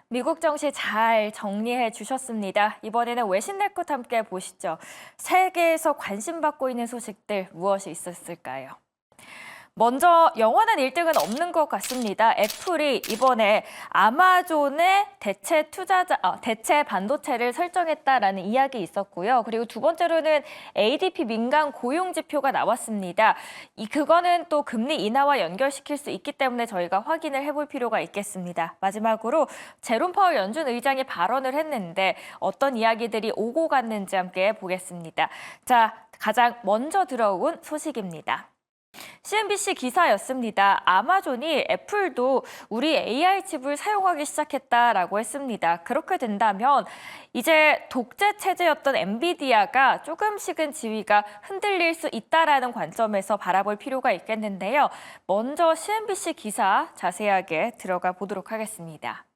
미국 정시 잘 정리해 주셨습니다. 이번에는 외신 네컷 함께 보시죠. 세계에서 관심받고 있는 소식들 무엇이 있었을까요? 먼저 영원한 1등은 없는 것 같습니다. 애플이 이번에 아마존의 대체 반도체를 설정했다라는 이야기 있었고요. 그리고 두 번째로는 ADP 민간 고용 지표가 나왔습니다. 그거는 또 금리 인하와 연결시킬 수 있기 때문에 저희가 확인을 해볼 필요가 있겠습니다. 마지막으로 제롬 파월 연준 의장이 발언을 했는데 어떤 이야기들이 오고 갔는지 함께 보겠습니다. 자, 가장 먼저 들어온 소식입니다. CNBC 기사였습니다. 아마존이 애플도 우리 AI 칩을 사용하기 시작했다라고 했습니다. 그렇게 된다면 이제 독재 체제였던 엔비디아가 조금씩은 지위가 흔들릴 수 있다라는 관점에서 바라볼 필요가 있겠는데요. 먼저 CNBC 기사 자세하게 들어가 보도록 하겠습니다.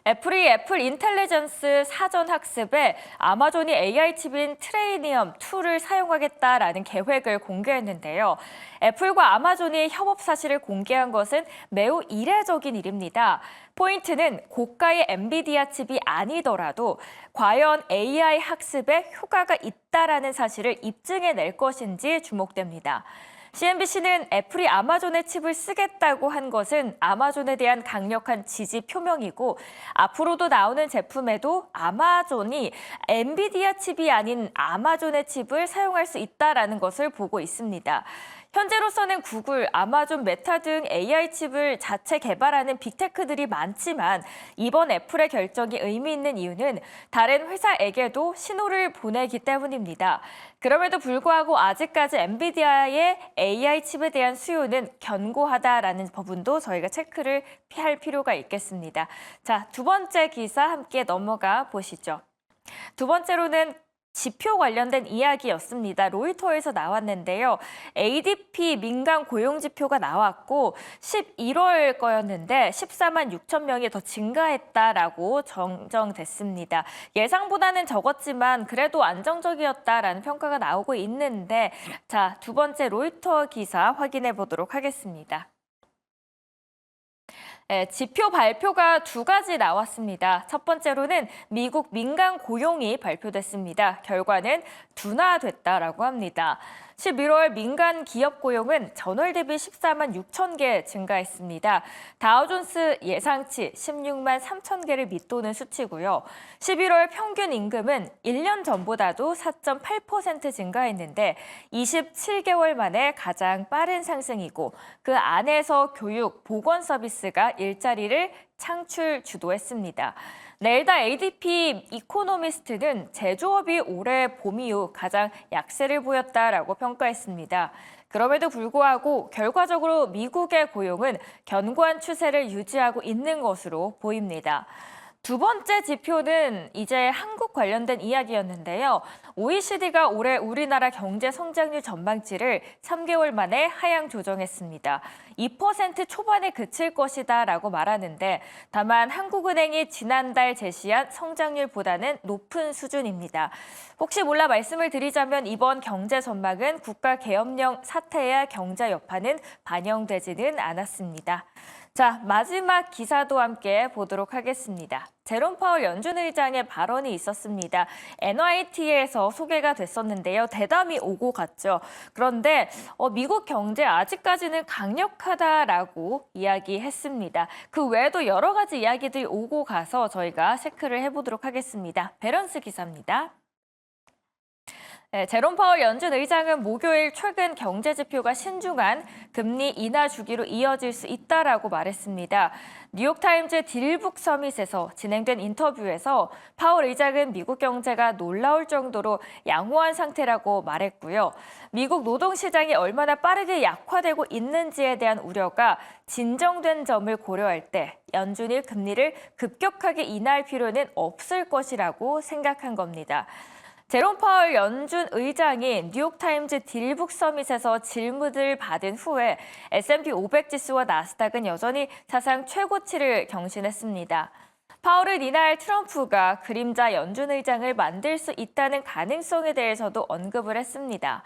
애플이 애플 인텔리전스 사전 학습에 아마존이 AI 칩인 트레이니엄2를 사용하겠다라는 계획을 공개했는데요. 애플과 아마존이 협업 사실을 공개한 것은 매우 이례적인 일입니다. 포인트는 고가의 엔비디아 칩이 아니더라도 과연 AI 학습에 효과가 있다라는 사실을 입증해낼 것인지 주목됩니다. CNBC는 애플이 아마존의 칩을 쓰겠다고 한 것은 아마존에 대한 강력한 지지 표명이고 앞으로도 나오는 제품에도 아마존이 엔비디아 칩이 아닌 아마존의 칩을 사용할 수 있다라는 것을 보고 있습니다. 현재로서는 구글, 아마존, 메타 등 AI 칩을 자체 개발하는 빅테크들이 많지만 이번 애플의 결정이 의미 있는 이유는 다른 회사에게도 신호를 보내기 때문입니다. 그럼에도 불구하고 아직까지 엔비디아의 AI 칩에 대한 수요는 견고하다라는 부분도 저희가 체크를 할 필요가 있겠습니다. 자, 두 번째 기사 함께 넘어가 보시죠. 두 번째로는 지표 관련된 이야기였습니다. 로이터에서 나왔는데요. ADP 민간 고용 지표가 나왔고 11월 거였는데 14만 6천 명이 더 증가했다라고 정정됐습니다. 예상보다는 적었지만 그래도 안정적이었다라는 평가가 나오고 있는데 자, 두 번째 로이터 기사 확인해 보도록 하겠습니다. 지표 발표가 두 가지 나왔습니다. 첫 번째로는 미국 민간 고용이 발표됐습니다. 결과는 둔화됐다라고 합니다. 11월 민간 기업 고용은 전월 대비 14만 6천 개 증가했습니다. 다우존스 예상치 16만 3천 개를 밑도는 수치고요. 11월 평균 임금은 1년 전보다도 4.8% 증가했는데 27개월 만에 가장 빠른 상승이고 그 안에서 교육, 보건 서비스가 일자리를 창출 주도했습니다. 넬다 ADP 이코노미스트는 제조업이 올해 봄 이후 가장 약세를 보였다라고 평가했습니다. 그럼에도 불구하고 결과적으로 미국의 고용은 견고한 추세를 유지하고 있는 것으로 보입니다. 두 번째 지표는 이제 한국 관련된 이야기였는데요. OECD가 올해 우리나라 경제 성장률 전망치를 3개월 만에 하향 조정했습니다. 2% 초반에 그칠 것이다라고 말하는데 다만 한국은행이 지난달 제시한 성장률보다는 높은 수준입니다. 혹시 몰라 말씀을 드리자면 이번 경제 전망은 국가계엄령 사태의 경제 여파는 반영되지는 않았습니다. 자, 마지막 기사도 함께 보도록 하겠습니다. 제롬 파월 연준 의장의 발언이 있었습니다. NYT에서 소개가 됐었는데요. 대담이 오고 갔죠. 그런데 미국 경제 아직까지는 강력하다라고 이야기했습니다. 그 외에도 여러 가지 이야기들이 오고 가서 저희가 체크를 해보도록 하겠습니다. 베런스 기사입니다. 제롬 파월 연준 의장은 목요일 최근 경제 지표가 신중한 금리 인하 주기로 이어질 수 있다라고 말했습니다. 뉴욕타임즈 딜북 서밋에서 진행된 인터뷰에서 파월 의장은 미국 경제가 놀라울 정도로 양호한 상태라고 말했고요. 미국 노동시장이 얼마나 빠르게 약화되고 있는지에 대한 우려가 진정된 점을 고려할 때 연준이 금리를 급격하게 인하할 필요는 없을 것이라고 생각한 겁니다. 제롬 파월 연준 의장이 뉴욕타임즈 딜북 서밋에서 질문을 받은 후에 S&P 500 지수와 나스닥은 여전히 사상 최고치를 경신했습니다. 파월을 인하할 트럼프가 그림자 연준 의장을 만들 수 있다는 가능성에 대해서도 언급을 했습니다.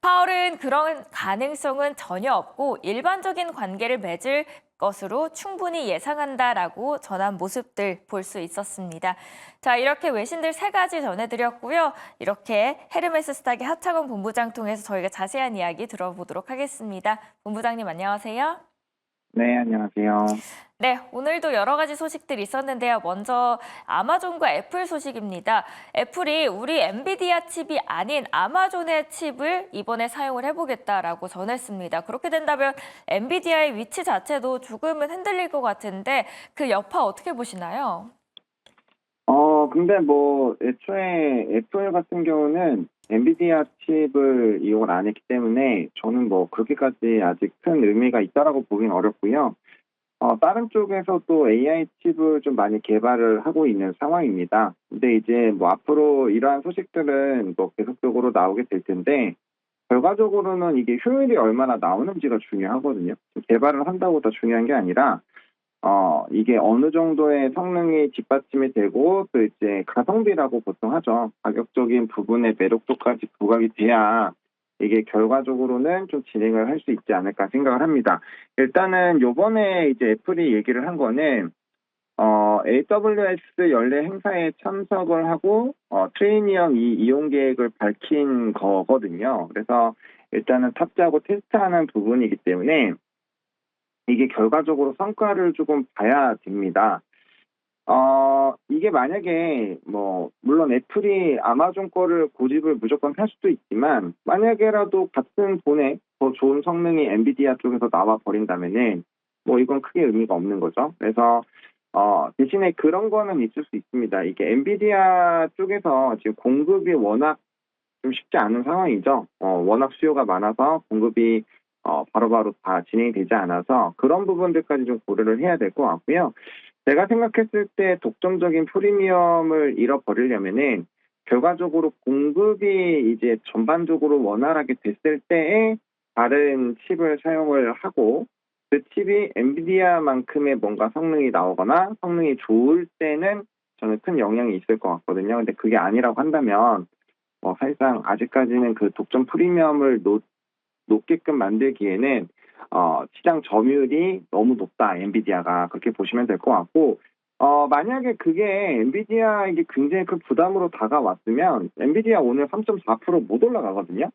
파월은 그런 가능성은 전혀 없고 일반적인 관계를 맺을 것으로 충분히 예상한다라고 전한 모습들 볼 수 있었습니다. 자, 이렇게 외신들 세 가지 전해드렸고요. 이렇게 헤르메스 스탁의 하창원 본부장 통해서 저희가 자세한 이야기 들어보도록 하겠습니다. 본부장님 안녕하세요. 네, 안녕하세요. 네, 오늘도 여러 가지 소식들이 있었는데요. 먼저 아마존과 애플 소식입니다. 애플이 우리 엔비디아 칩이 아닌 아마존의 칩을 이번에 사용을 해보겠다라고 전했습니다. 그렇게 된다면 엔비디아의 위치 자체도 조금은 흔들릴 것 같은데 그 여파 어떻게 보시나요? 근데 뭐, 애초에 애플 같은 경우는 엔비디아 칩을 이용을 안 했기 때문에 저는 뭐, 그렇게까지 아직 큰 의미가 있다라고 보긴 어렵고요. 다른 쪽에서도 AI 칩을 좀 많이 개발을 하고 있는 상황입니다. 근데 이제 뭐, 앞으로 이러한 소식들은 뭐, 계속적으로 나오게 될 텐데, 결과적으로는 이게 효율이 얼마나 나오는지가 중요하거든요. 개발을 한다고 더 중요한 게 아니라, 이게 어느 정도의 성능이 뒷받침이 되고, 또 이제 가성비라고 보통 하죠. 가격적인 부분의 매력도까지 부각이 돼야 이게 결과적으로는 좀 진행을 할 수 있지 않을까 생각을 합니다. 일단은 요번에 이제 애플이 얘기를 한 거는, AWS 연례 행사에 참석을 하고, 트레이니엄 이용 계획을 밝힌 거거든요. 그래서 일단은 탑재하고 테스트하는 부분이기 때문에, 이게 결과적으로 성과를 조금 봐야 됩니다. 이게 만약에 뭐 물론 애플이 아마존 거를 고집을 무조건 할 수도 있지만 만약에라도 같은 돈에 더 좋은 성능이 엔비디아 쪽에서 나와 버린다면은 뭐 이건 크게 의미가 없는 거죠. 그래서 대신에 그런 거는 있을 수 있습니다. 이게 엔비디아 쪽에서 지금 공급이 워낙 좀 쉽지 않은 상황이죠. 워낙 수요가 많아서 공급이 바로바로 다 진행이 되지 않아서 그런 부분들까지 좀 고려를 해야 될 것 같고요. 제가 생각했을 때 독점적인 프리미엄을 잃어버리려면은 결과적으로 공급이 이제 전반적으로 원활하게 됐을 때에 다른 칩을 사용을 하고 그 칩이 엔비디아만큼의 뭔가 성능이 나오거나 성능이 좋을 때는 저는 큰 영향이 있을 것 같거든요. 근데 그게 아니라고 한다면 사실상 아직까지는 그 독점 프리미엄을 높게끔 만들기에는 시장 점유율이 너무 높다, 엔비디아가. 그렇게 보시면 될 것 같고, 만약에 그게 엔비디아에게 굉장히 큰 부담으로 다가왔으면, 엔비디아 오늘 3.4%못 올라가거든요.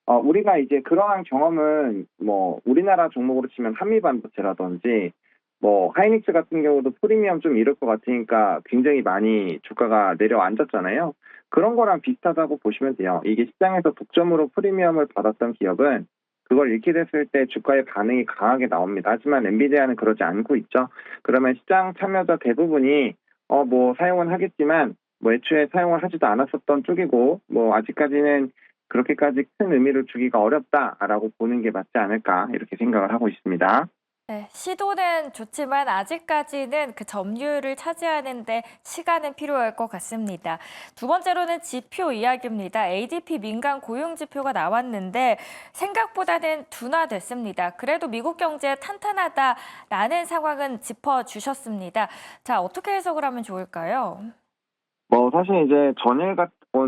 우리가 이제 그러한 경험은 뭐, 우리나라 종목으로 치면 한미반도체라든지, 뭐, 하이닉스 같은 경우도 프리미엄 좀 잃을 것 같으니까 굉장히 많이 주가가 내려앉았잖아요. 그런 거랑 비슷하다고 보시면 돼요. 이게 시장에서 독점으로 프리미엄을 받았던 기업은 그걸 잃게 됐을 때 주가의 반응이 강하게 나옵니다. 하지만 엔비디아는 그러지 않고 있죠. 그러면 시장 참여자 대부분이 뭐 사용은 하겠지만 뭐 애초에 사용을 하지도 않았었던 쪽이고 뭐 아직까지는 그렇게까지 큰 의미를 주기가 어렵다라고 보는 게 맞지 않을까 이렇게 생각을 하고 있습니다. 네, 시도는 좋지만 아직까지는 그 점유율을 차지하는데 시간은 필요할 것 같습니다. 두 번째로는 지표 이야기입니다. ADP 민간 고용 지표가 나왔는데 생각보다는 둔화됐습니다. 그래도 미국 경제 탄탄하다라는 상황은 짚어주셨습니다. 자, 어떻게 해석을 하면 좋을까요? 뭐 사실 이제 전일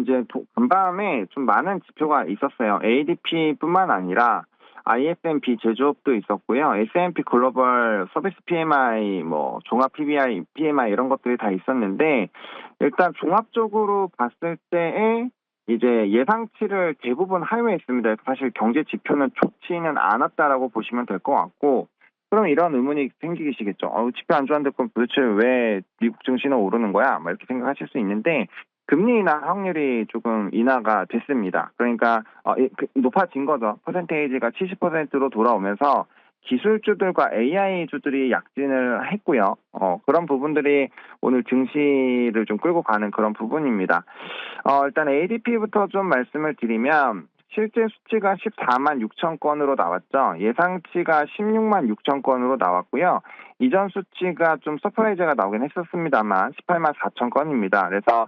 이제 간밤에 좀 많은 지표가 있었어요. ADP뿐만 아니라 ISM-B 제조업도 있었고요. S&P 글로벌 서비스 PMI, 뭐 종합 PMI 이런 것들이 다 있었는데 일단 종합적으로 봤을 때에 이제 예상치를 대부분 하회했습니다. 사실 경제 지표는 좋지는 않았다라고 보시면 될 것 같고 그럼 이런 의문이 생기시겠죠. 지표 안 좋았는데 그럼 도대체 왜 미국 증시는 오르는 거야? 막 이렇게 생각하실 수 있는데 금리 인하 확률이 조금 인하가 됐습니다. 그러니까 높아진 거죠. 퍼센테이지가 70%로 돌아오면서 기술주들과 AI주들이 약진을 했고요. 그런 부분들이 오늘 증시를 좀 끌고 가는 그런 부분입니다. 일단 ADP부터 좀 말씀을 드리면 실제 수치가 14만 6천 건으로 나왔죠. 예상치가 16만 6천 건으로 나왔고요. 이전 수치가 좀 서프라이즈가 나오긴 했었습니다만 18만 4천 건입니다. 그래서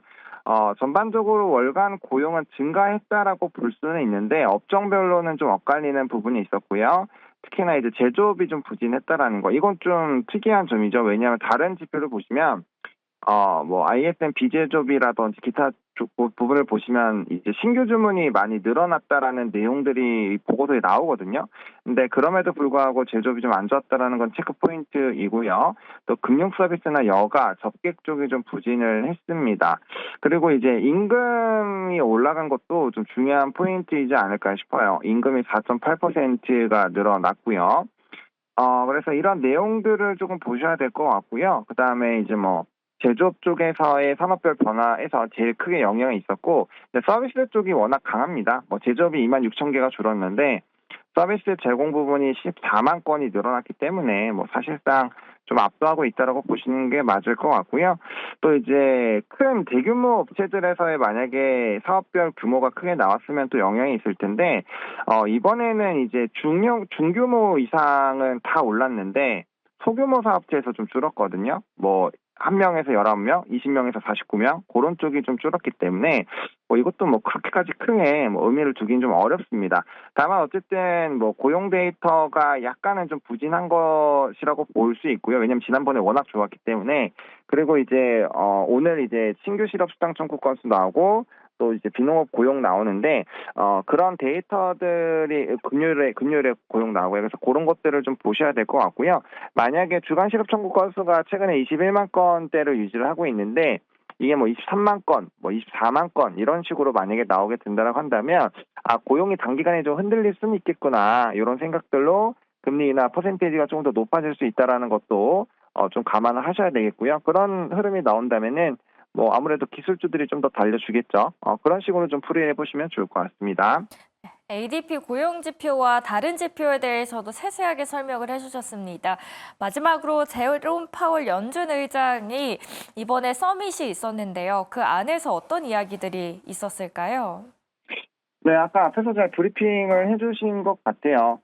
전반적으로 월간 고용은 증가했다라고 볼 수는 있는데 업종별로는 좀 엇갈리는 부분이 있었고요. 특히나 이제 제조업이 좀 부진했다라는 거. 이건 좀 특이한 점이죠. 왜냐하면 다른 지표를 보시면 뭐 ISM 비제조업이라든지 기타 부분을 보시면 이제 신규 주문이 많이 늘어났다라는 내용들이 보고서에 나오거든요. 근데 그럼에도 불구하고 제조업이 좀 안 좋았다라는 건 체크 포인트이고요. 또 금융 서비스나 여가, 접객 쪽이 좀 부진을 했습니다. 그리고 이제 임금이 올라간 것도 좀 중요한 포인트이지 않을까 싶어요. 임금이 4.8%가 늘어났고요. 그래서 이런 내용들을 조금 보셔야 될 것 같고요. 그다음에 이제 뭐 제조업 쪽에서의 산업별 변화에서 제일 크게 영향이 있었고, 서비스 쪽이 워낙 강합니다. 뭐 제조업이 26,000개가 줄었는데 서비스 제공 부분이 14만 건이 늘어났기 때문에 뭐 사실상 좀 압도하고 있다라고 보시는 게 맞을 것 같고요. 또 이제 큰 대규모 업체들에서의 만약에 사업별 규모가 크게 나왔으면 또 영향이 있을 텐데, 이번에는 이제 중규모 이상은 다 올랐는데 소규모 사업체에서 좀 줄었거든요. 뭐 1명에서 11명, 20명에서 49명, 그런 쪽이 좀 줄었기 때문에 뭐 이것도 뭐 그렇게까지 크게 뭐 의미를 두긴 좀 어렵습니다. 다만 어쨌든 뭐 고용 데이터가 약간은 좀 부진한 것이라고 볼 수 있고요. 왜냐면 지난번에 워낙 좋았기 때문에. 그리고 이제 오늘 이제 신규 실업 수당 청구 건수 나오고 또 이제 비농업 고용 나오는데 그런 데이터들이 금요일에 고용 나오고요. 그래서 그런 것들을 좀 보셔야 될 것 같고요. 만약에 주간 실업 청구 건수가 최근에 21만 건대를 유지를 하고 있는데 이게 뭐 23만 건, 뭐 24만 건 이런 식으로 만약에 나오게 된다라고 한다면 고용이 단기간에 좀 흔들릴 수는 있겠구나 이런 생각들로 금리 인하 퍼센테이지가 조금 더 높아질 수 있다라는 것도 좀 감안을 하셔야 되겠고요. 그런 흐름이 나온다면은 뭐 아무래도 기술주들이 좀 더 달려주겠죠. 그런 식으로 좀 풀이해 보시면 좋을 것 같습니다. ADP 고용 지표와 다른 지표에 대해서도 세세하게 설명을 해주셨습니다. 마지막으로 제롬 파월 연준 의장이 이번에 서밋이 있었는데요. 그 안에서 어떤 이야기들이 있었을까요? 네, 아까 앞에서 잘 브리핑을 해주신 것 같아요.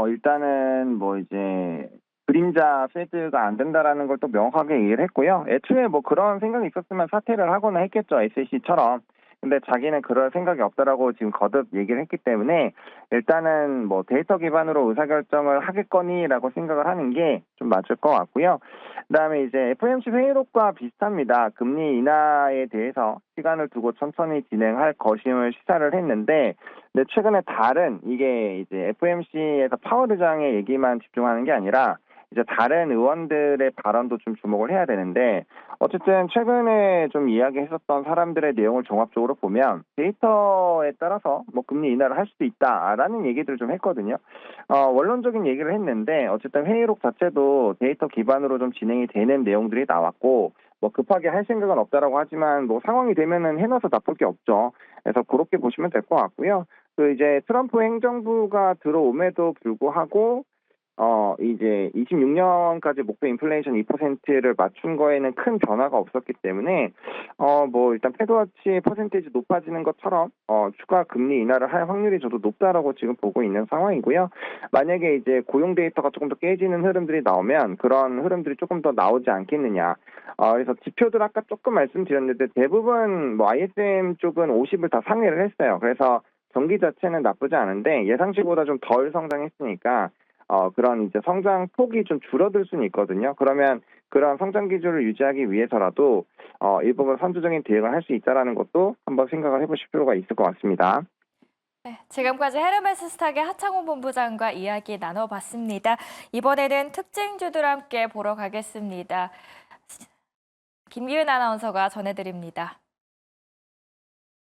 일단은 뭐 이제 그림자 페드가 안 된다라는 걸 또 명확하게 얘기를 했고요. 애초에 뭐 그런 생각이 있었으면 사퇴를 하거나 했겠죠, SEC처럼. 근데 자기는 그럴 생각이 없다라고 지금 거듭 얘기를 했기 때문에 일단은 뭐 데이터 기반으로 의사결정을 하겠거니라고 생각을 하는 게 좀 맞을 것 같고요. 그다음에 이제 FOMC 회의록과 비슷합니다. 금리 인하에 대해서 시간을 두고 천천히 진행할 것임을 시사를 했는데, 근데 최근에 다른 이게 이제 FOMC에서 파월 의장의 얘기만 집중하는 게 아니라 이제 다른 의원들의 발언도 좀 주목을 해야 되는데, 어쨌든 최근에 좀 이야기했었던 사람들의 내용을 종합적으로 보면 데이터에 따라서 뭐 금리 인하를 할 수도 있다라는 얘기들을 좀 했거든요. 원론적인 얘기를 했는데 어쨌든 회의록 자체도 데이터 기반으로 좀 진행이 되는 내용들이 나왔고, 뭐 급하게 할 생각은 없다라고 하지만 뭐 상황이 되면은 해놔서 나쁠 게 없죠. 그래서 그렇게 보시면 될 것 같고요. 또 이제 트럼프 행정부가 들어옴에도 불구하고 이제 26년까지 목표 인플레이션 2%를 맞춘 거에는 큰 변화가 없었기 때문에, 뭐 일단 패드워치 퍼센테이지 높아지는 것처럼, 추가 금리 인하를 할 확률이 저도 높다라고 지금 보고 있는 상황이고요. 만약에 이제 고용 데이터가 조금 더 깨지는 흐름들이 나오면 그런 흐름들이 조금 더 나오지 않겠느냐. 그래서 지표들 아까 조금 말씀드렸는데 대부분 뭐 ISM 쪽은 50을 다 상회를 했어요. 그래서 경기 자체는 나쁘지 않은데 예상치보다 좀 덜 성장했으니까 그런 이제 성장 폭이 좀 줄어들 수는 있거든요. 그러면 그런 성장 기조를 유지하기 위해서라도 일부분 선두적인 대응을 할 수 있다라는 것도 한번 생각을 해보실 필요가 있을 것 같습니다. 네, 지금까지 헤르메스 스탁의 하창호 본부장과 이야기 나눠봤습니다. 이번에는 특징주들 함께 보러 가겠습니다. 김기은 아나운서가 전해드립니다.